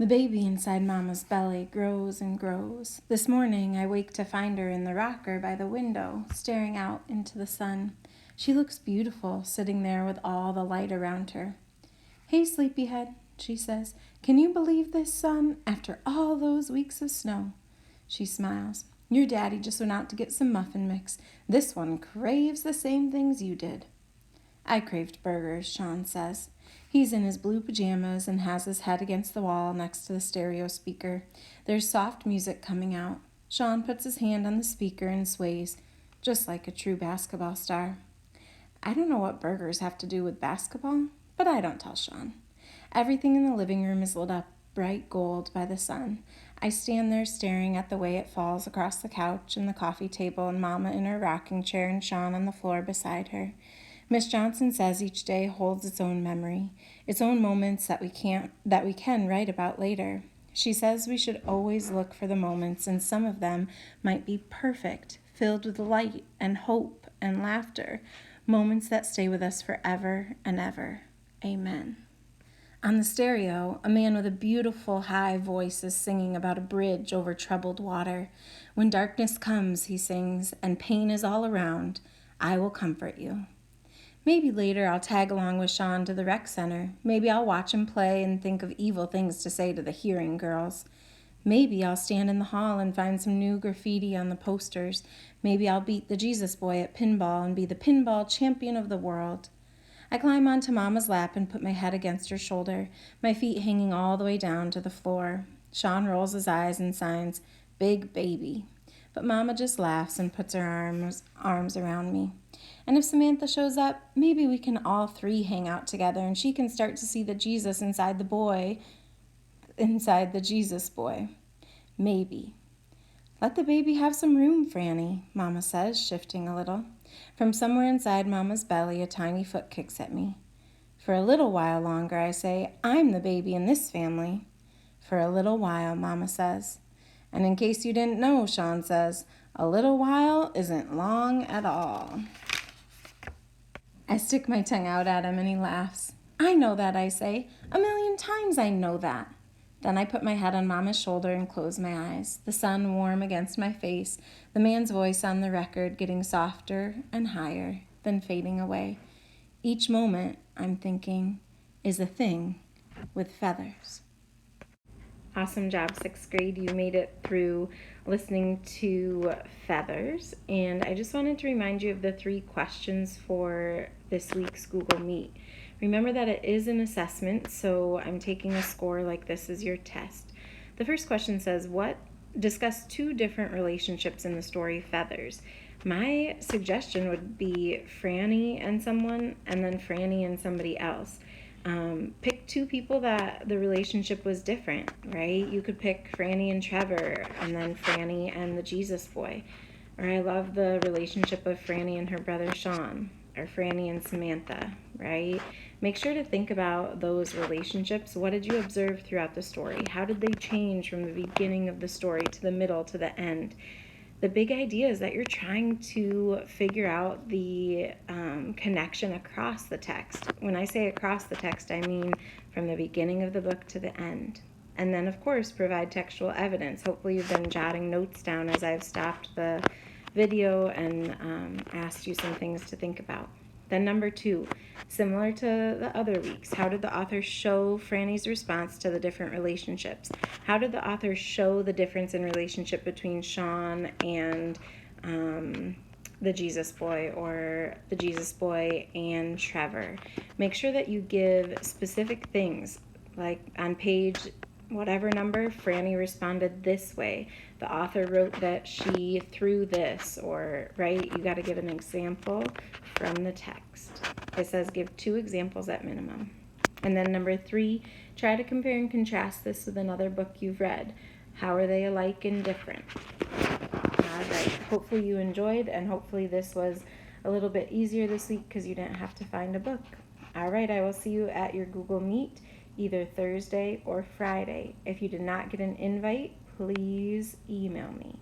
The baby inside Mama's belly grows and grows. This morning I wake to find her in the rocker by the window, staring out into the sun. She looks beautiful, sitting there with all the light around her. "Hey, sleepyhead," she says. "Can you believe this, son, after all those weeks of snow?" She smiles. "Your daddy just went out to get some muffin mix. This one craves the same things you did." "I craved burgers," Sean says. He's in his blue pajamas and has his head against the wall next to the stereo speaker. There's soft music coming out. Sean puts his hand on the speaker and sways, just like a true basketball star. I don't know what burgers have to do with basketball, but I don't tell Sean. Everything in the living room is lit up bright gold by the sun. I stand there staring at the way it falls across the couch and the coffee table and Mama in her rocking chair and Sean on the floor beside her. Miss Johnson says each day holds its own memory, its own moments that we can write about later. She says we should always look for the moments, and some of them might be perfect, filled with light and hope and laughter, moments that stay with us forever and ever. Amen. On the stereo, a man with a beautiful high voice is singing about a bridge over troubled water. When darkness comes, he sings, and pain is all around, I will comfort you. Maybe later I'll tag along with Sean to the rec center. Maybe I'll watch him play and think of evil things to say to the hearing girls. Maybe I'll stand in the hall and find some new graffiti on the posters. Maybe I'll beat the Jesus boy at pinball and be the pinball champion of the world. I climb onto Mama's lap and put my head against her shoulder, my feet hanging all the way down to the floor. Sean rolls his eyes and signs, "Big baby." But Mama just laughs and puts her arms around me. And if Samantha shows up, maybe we can all three hang out together and she can start to see the Jesus inside the Jesus boy. Maybe. "Let the baby have some room, Franny," Mama says, shifting a little. From somewhere inside Mama's belly, a tiny foot kicks at me. For a little while longer, I say, "I'm the baby in this family." "For a little while," Mama says. And in case you didn't know, Sean says, a little while isn't long at all. I stick my tongue out at him and he laughs. "I know that," I say. "A million times I know that." Then I put my head on Mama's shoulder and close my eyes, the sun warm against my face, the man's voice on the record getting softer and higher, then fading away. Each moment, I'm thinking, is a thing with feathers. Awesome job, 6th grade. You made it through listening to Feathers. And I just wanted to remind you of the 3 questions for this week's Google Meet. Remember that it is an assessment, so I'm taking a score like this is your test. The first question says, discuss 2 different relationships in the story Feathers. My suggestion would be Franny and someone, and then Franny and somebody else. Pick 2 people that the relationship was different, right? You could pick Franny and Trevor, and then Franny and the Jesus boy. Or I love the relationship of Franny and her brother Sean, or Franny and Samantha, right? Make sure to think about those relationships. What did you observe throughout the story? How did they change from the beginning of the story to the middle to the end? The big idea is that you're trying to figure out the connection across the text. When I say across the text, I mean from the beginning of the book to the end. And then, of course, provide textual evidence. Hopefully you've been jotting notes down as I've stopped the video and asked you some things to think about. Then number 2, similar to the other weeks, how did the author show Franny's response to the different relationships? How did the author show the difference in relationship between Sean and the Jesus boy, or the Jesus boy and Trevor? Make sure that you give specific things, like on page whatever number, Franny responded this way. The author wrote that she threw this, or, right? You got to give an example from the text. It says give 2 examples at minimum. And then number 3, try to compare and contrast this with another book you've read. How are they alike and different? All right. Hopefully you enjoyed, and hopefully this was a little bit easier this week because you didn't have to find a book. All right. I will see you at your Google Meet either Thursday or Friday. If you did not get an invite, please email me.